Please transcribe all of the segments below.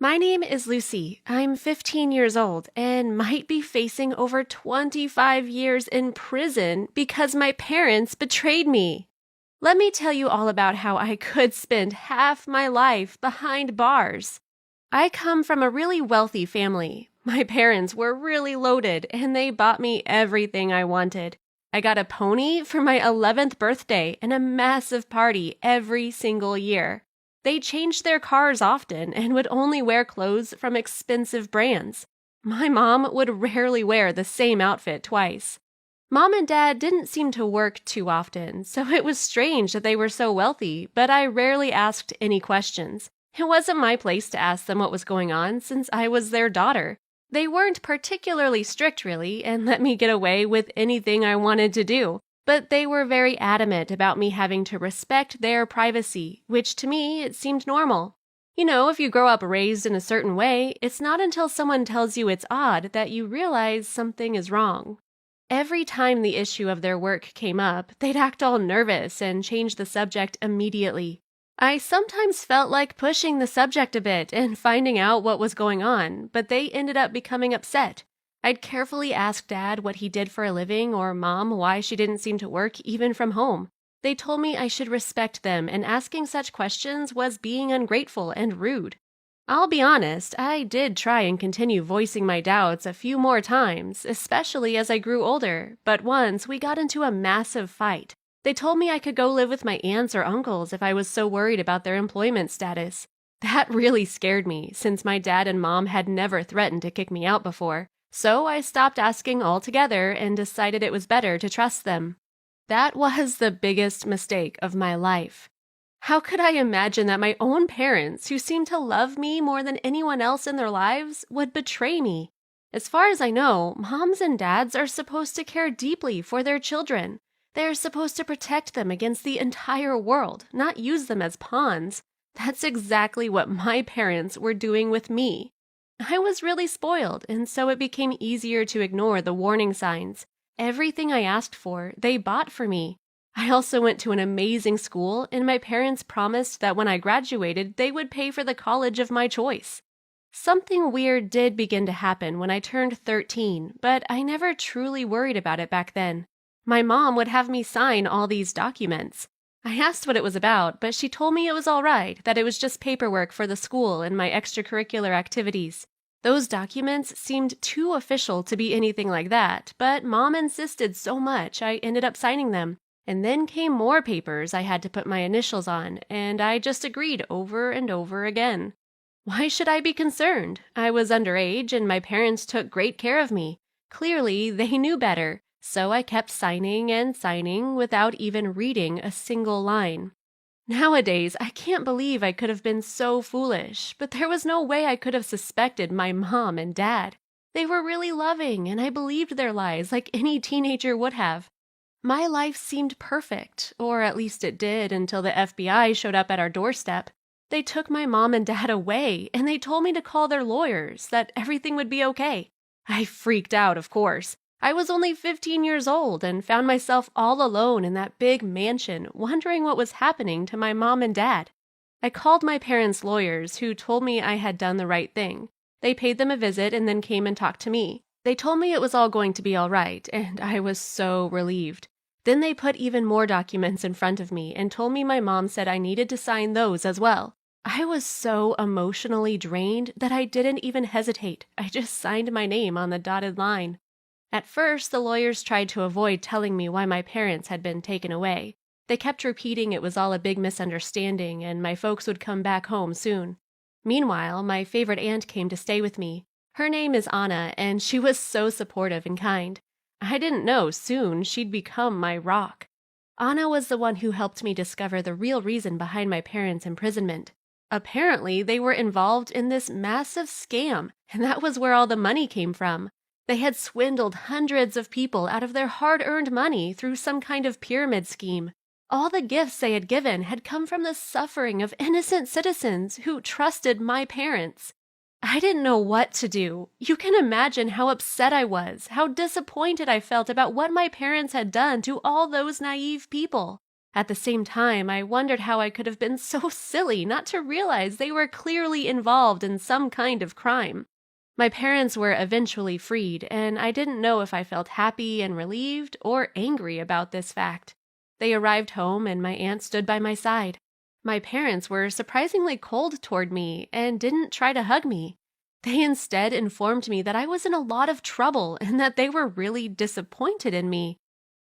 My name is Lucy. I'm 15 years old and might be facing over 25 years in prison because my parents betrayed me. Let me tell you all about how I could spend half my life behind bars. I come from a really wealthy family. My parents were really loaded and they bought me everything I wanted. I got a pony for my 11th birthday and a massive party every single year. They changed their cars often and would only wear clothes from expensive brands. My mom would rarely wear the same outfit twice. Mom and Dad didn't seem to work too often, so it was strange that they were so wealthy, but I rarely asked any questions. It wasn't my place to ask them what was going on since I was their daughter. They weren't particularly strict, really, and let me get away with anything I wanted to do. But they were very adamant about me having to respect their privacy, which to me, it seemed normal. You know, if you grow up raised in a certain way, it's not until someone tells you it's odd that you realize something is wrong. Every time the issue of their work came up, they'd act all nervous and change the subject immediately. I sometimes felt like pushing the subject a bit and finding out what was going on, but they ended up becoming upset. I'd carefully ask Dad what he did for a living or Mom why she didn't seem to work even from home. They told me I should respect them, and asking such questions was being ungrateful and rude. I'll be honest, I did try and continue voicing my doubts a few more times, especially as I grew older, but once we got into a massive fight. They told me I could go live with my aunts or uncles if I was so worried about their employment status. That really scared me, since my dad and mom had never threatened to kick me out before. So I stopped asking altogether and decided it was better to trust them. That was the biggest mistake of my life. How could I imagine that my own parents, who seemed to love me more than anyone else in their lives, would betray me? As far as I know, moms and dads are supposed to care deeply for their children. They're supposed to protect them against the entire world, not use them as pawns. That's exactly what my parents were doing with me. I was really spoiled, and so it became easier to ignore the warning signs. Everything I asked for, they bought for me. I also went to an amazing school, and my parents promised that when I graduated, they would pay for the college of my choice. Something weird did begin to happen when I turned 13, but I never truly worried about it back then. My mom would have me sign all these documents. I asked what it was about, but she told me it was all right, that it was just paperwork for the school and my extracurricular activities. Those documents seemed too official to be anything like that, but Mom insisted so much I ended up signing them. And then came more papers I had to put my initials on, and I just agreed over and over again. Why should I be concerned? I was underage and my parents took great care of me. Clearly, they knew better. So I kept signing and signing without even reading a single line. Nowadays, I can't believe I could have been so foolish, but there was no way I could have suspected my mom and dad. They were really loving, and I believed their lies like any teenager would have. My life seemed perfect, or at least it did until the FBI showed up at our doorstep. They took my mom and dad away, and they told me to call their lawyers, that everything would be okay. I freaked out, of course. I was only 15 years old and found myself all alone in that big mansion, wondering what was happening to my mom and dad. I called my parents' lawyers, who told me I had done the right thing. They paid them a visit and then came and talked to me. They told me it was all going to be all right, and I was so relieved. Then they put even more documents in front of me and told me my mom said I needed to sign those as well. I was so emotionally drained that I didn't even hesitate. I just signed my name on the dotted line. At first, the lawyers tried to avoid telling me why my parents had been taken away. They kept repeating it was all a big misunderstanding and my folks would come back home soon. Meanwhile, my favorite aunt came to stay with me. Her name is Anna, and she was so supportive and kind. I didn't know soon she'd become my rock. Anna was the one who helped me discover the real reason behind my parents' imprisonment. Apparently, they were involved in this massive scam, and that was where all the money came from. They had swindled hundreds of people out of their hard-earned money through some kind of pyramid scheme. All the gifts they had given had come from the suffering of innocent citizens who trusted my parents. I didn't know what to do. You can imagine how upset I was, how disappointed I felt about what my parents had done to all those naive people. At the same time, I wondered how I could have been so silly not to realize they were clearly involved in some kind of crime. My parents were eventually freed, and I didn't know if I felt happy and relieved or angry about this fact. They arrived home, and my aunt stood by my side. My parents were surprisingly cold toward me and didn't try to hug me. They instead informed me that I was in a lot of trouble and that they were really disappointed in me.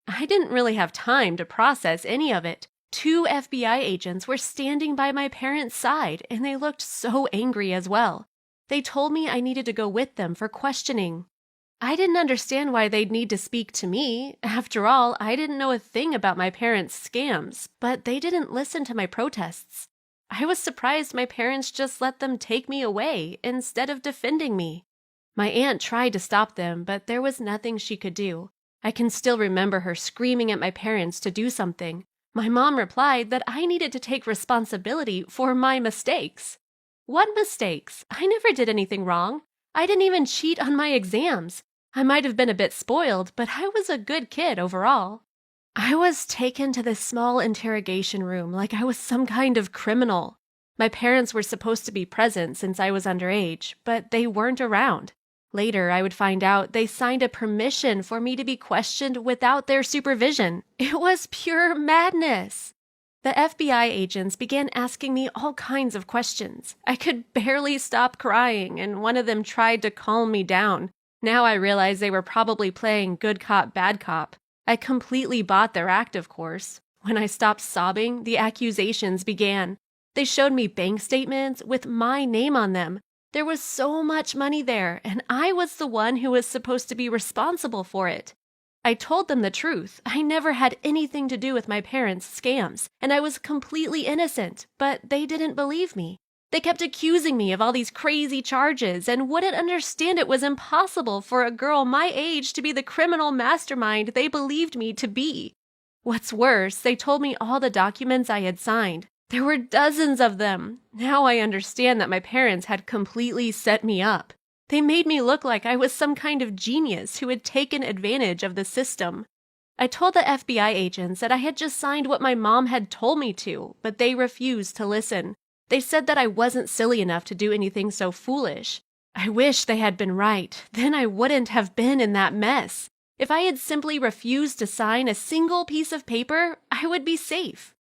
I didn't really have time to process any of it. 2 FBI agents were standing by my parents' side, and they looked so angry as well. They told me I needed to go with them for questioning. I didn't understand why they'd need to speak to me. After all, I didn't know a thing about my parents' scams, but they didn't listen to my protests. I was surprised my parents just let them take me away instead of defending me. My aunt tried to stop them, but there was nothing she could do. I can still remember her screaming at my parents to do something. My mom replied that I needed to take responsibility for my mistakes. What mistakes? I never did anything wrong. I didn't even cheat on my exams. I might have been a bit spoiled, but I was a good kid overall. I was taken to this small interrogation room like I was some kind of criminal. My parents were supposed to be present since I was underage, but they weren't around. Later, I would find out they signed a permission for me to be questioned without their supervision. It was pure madness. The FBI agents began asking me all kinds of questions. I could barely stop crying, and one of them tried to calm me down. Now I realize they were probably playing good cop, bad cop. I completely bought their act, of course. When I stopped sobbing, the accusations began. They showed me bank statements with my name on them. There was so much money there, and I was the one who was supposed to be responsible for it. I told them the truth. I never had anything to do with my parents' scams, and I was completely innocent, but they didn't believe me. They kept accusing me of all these crazy charges and wouldn't understand it was impossible for a girl my age to be the criminal mastermind they believed me to be. What's worse, they told me all the documents I had signed. There were dozens of them. Now I understand that my parents had completely set me up. They made me look like I was some kind of genius who had taken advantage of the system. I told the FBI agents that I had just signed what my mom had told me to, but they refused to listen. They said that I wasn't silly enough to do anything so foolish. I wish they had been right. Then I wouldn't have been in that mess. If I had simply refused to sign a single piece of paper, I would be safe.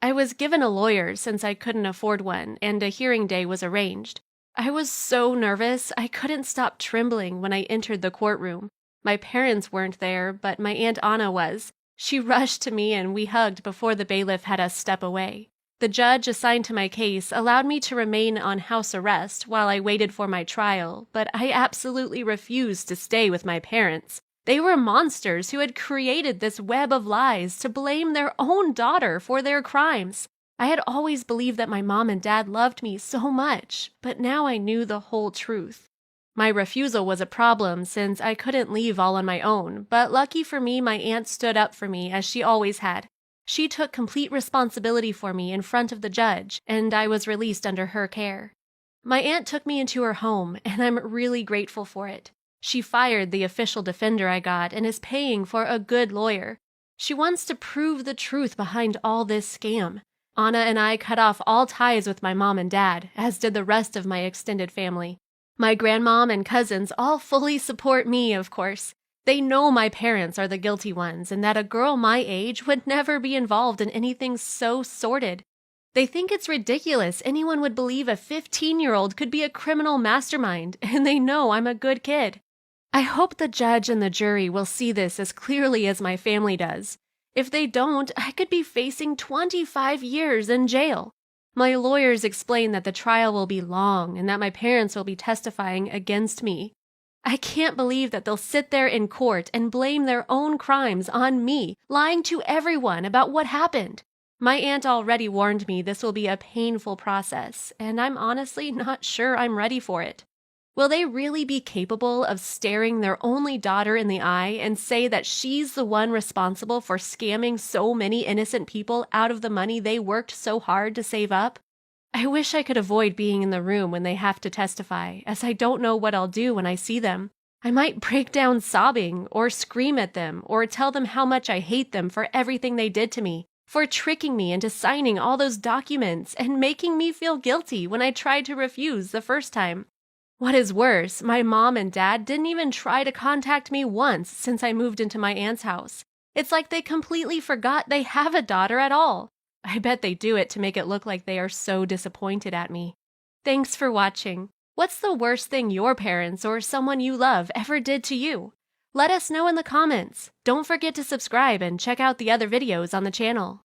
I was given a lawyer since I couldn't afford one, and a hearing day was arranged. I was so nervous, I couldn't stop trembling when I entered the courtroom. My parents weren't there, but my Aunt Anna was. She rushed to me and we hugged before the bailiff had us step away. The judge assigned to my case allowed me to remain on house arrest while I waited for my trial, but I absolutely refused to stay with my parents. They were monsters who had created this web of lies to blame their own daughter for their crimes. I had always believed that my mom and dad loved me so much, but now I knew the whole truth. My refusal was a problem since I couldn't leave all on my own, but lucky for me, my aunt stood up for me as she always had. She took complete responsibility for me in front of the judge, and I was released under her care. My aunt took me into her home, and I'm really grateful for it. She fired the official defender I got and is paying for a good lawyer. She wants to prove the truth behind all this scam. Anna and I cut off all ties with my mom and dad, as did the rest of my extended family. My grandmom and cousins all fully support me, of course. They know my parents are the guilty ones and that a girl my age would never be involved in anything so sordid. They think it's ridiculous anyone would believe a 15-year-old could be a criminal mastermind, and they know I'm a good kid. I hope the judge and the jury will see this as clearly as my family does. If they don't, I could be facing 25 years in jail. My lawyers explain that the trial will be long and that my parents will be testifying against me. I can't believe that they'll sit there in court and blame their own crimes on me, lying to everyone about what happened. My aunt already warned me this will be a painful process, and I'm honestly not sure I'm ready for it. Will they really be capable of staring their only daughter in the eye and say that she's the one responsible for scamming so many innocent people out of the money they worked so hard to save up? I wish I could avoid being in the room when they have to testify, as I don't know what I'll do when I see them. I might break down sobbing, or scream at them, or tell them how much I hate them for everything they did to me, for tricking me into signing all those documents and making me feel guilty when I tried to refuse the first time. What is worse, my mom and dad didn't even try to contact me once since I moved into my aunt's house. It's like they completely forgot they have a daughter at all. I bet they do it to make it look like they are so disappointed at me. Thanks for watching. What's the worst thing your parents or someone you love ever did to you? Let us know in the comments. Don't forget to subscribe and check out the other videos on the channel.